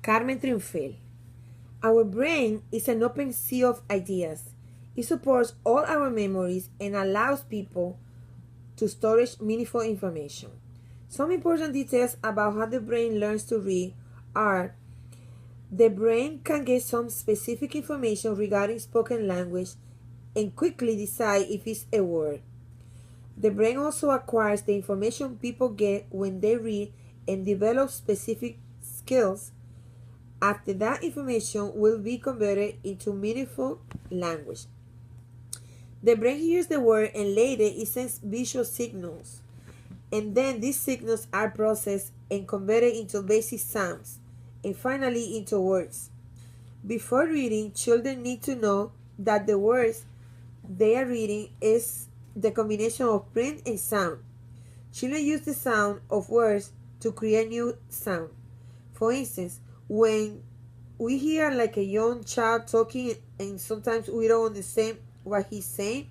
Carmen Triunfel. Our brain is an open sea of ideas. It supports all our memories and allows people to store meaningful information. Some important details about how the brain learns to read are: the brain can get some specific information regarding spoken language and quickly decide if it's a word. The brain also acquires the information people get when they read and develops specific skills. After that information will be converted into meaningful language. The brain hears the word and later it sends visual signals. And then these signals are processed and converted into basic sounds and finally into words. Before reading, children need to know that the words they are reading is the combination of print and sound. Children use the sound of words to create new sound. For instance, when we hear like a young child talking and sometimes we don't understand what he's saying,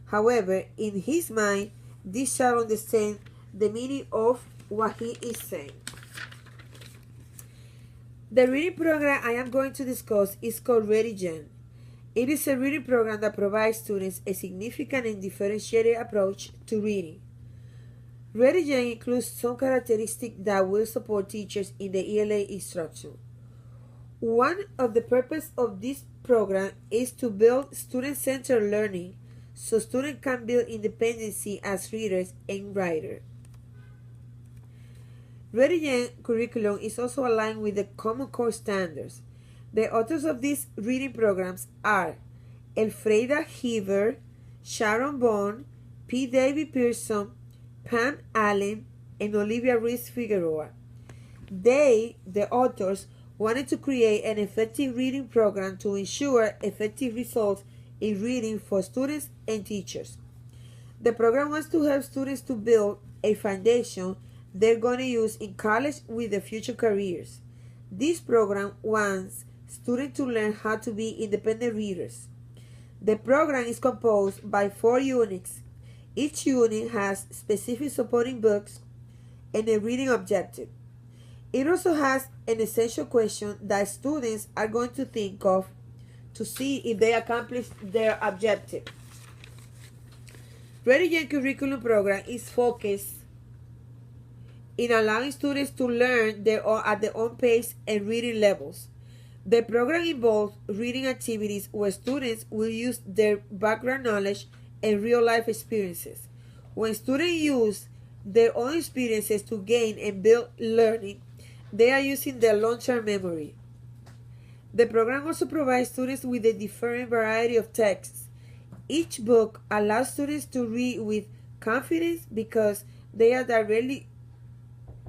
however, in his mind, this child understands the meaning of what he is saying. The reading program I am going to discuss is called ReadyGen. It is a reading program that provides students a significant and differentiated approach to reading. ReadyGen includes some characteristics that will support teachers in the ELA instruction. One of the purposes of this program is to build student-centered learning so students can build independency as readers and writers. ReadyGen curriculum is also aligned with the Common Core standards. The authors of these reading programs are Elfreda Heaver, Sharon Bond, P. David Pearson, Pam Allen, and Olivia Ruiz Figueroa. They, the authors, wanted to create an effective reading program to ensure effective results in reading for students and teachers. The program wants to help students to build a foundation they're going to use in college with their future careers. This program wants students to learn how to be independent readers. The program is composed by 4 units. Each unit has specific supporting books and a reading objective. It also has an essential question that students are going to think of to see if they accomplish their objective. ReadyGen curriculum program is focused in allowing students to learn at their own pace and reading levels. The program involves reading activities where students will use their background knowledge and real-life experiences. When students use their own experiences to gain and build learning, they are using their long-term memory. The program also provides students with a different variety of texts. Each book allows students to read with confidence because they are directly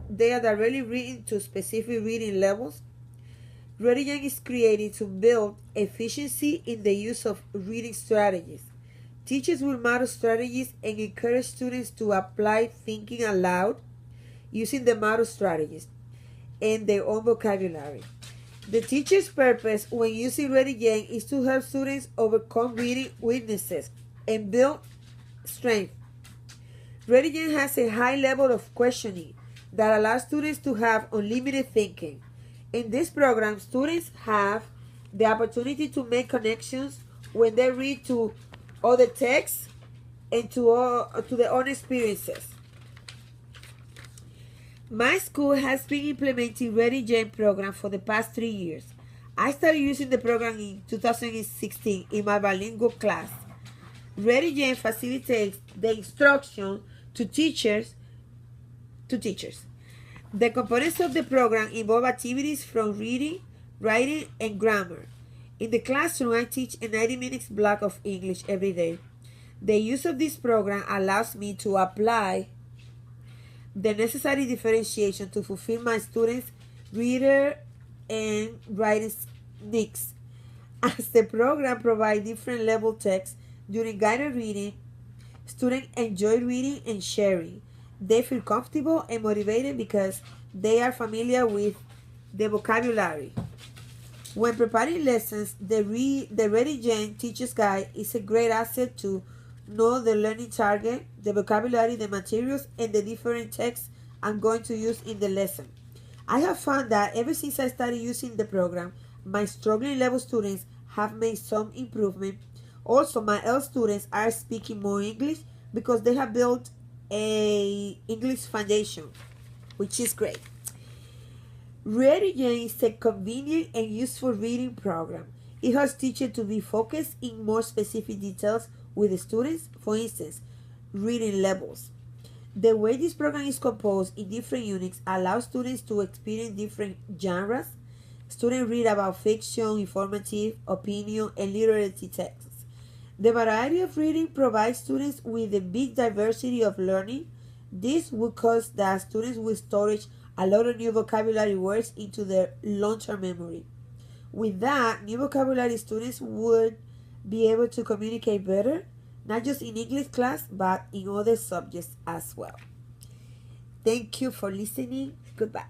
reading to specific reading levels. ReadyGen is created to build efficiency in the use of reading strategies. Teachers will model strategies and encourage students to apply thinking aloud using the model strategies and their own vocabulary. The teacher's purpose when using ReadyGen is to help students overcome reading weaknesses and build strength. ReadyGen has a high level of questioning that allows students to have unlimited thinking. In this program, students have the opportunity to make connections when they read to other texts and to their own experiences. My school has been implementing ReadyGen program for the past 3 years. I started using the program in 2016 in my bilingual class. ReadyGen facilitates the instruction to teachers. The components of the program involve activities from reading, writing, and grammar. In the classroom, I teach a 90 minutes block of English every day. The use of this program allows me to apply the necessary differentiation to fulfill my students' reader and writing needs. As the program provides different level text during guided reading, students enjoy reading and sharing. They feel comfortable and motivated because they are familiar with the vocabulary. When preparing lessons, the ReadyGen Teacher's Guide is a great asset to know the learning target, the vocabulary, the materials, and the different texts I'm going to use in the lesson. I have found that ever since I started using the program, my struggling level students have made some improvement. Also, my L students are speaking more English because they have built a English foundation, which is great. ReadyGen is a convenient and useful reading program. It helps teachers to be focused in more specific details with the students. For instance, reading levels. The way this program is composed in different units allows students to experience different genres. Students read about fiction, informative, opinion, and literary texts. The variety of reading provides students with a big diversity of learning. This will cause that students will store a lot of new vocabulary words into their long-term memory. With that, new vocabulary students would be able to communicate better, not just in English class, but in other subjects as well. Thank you for listening. Goodbye.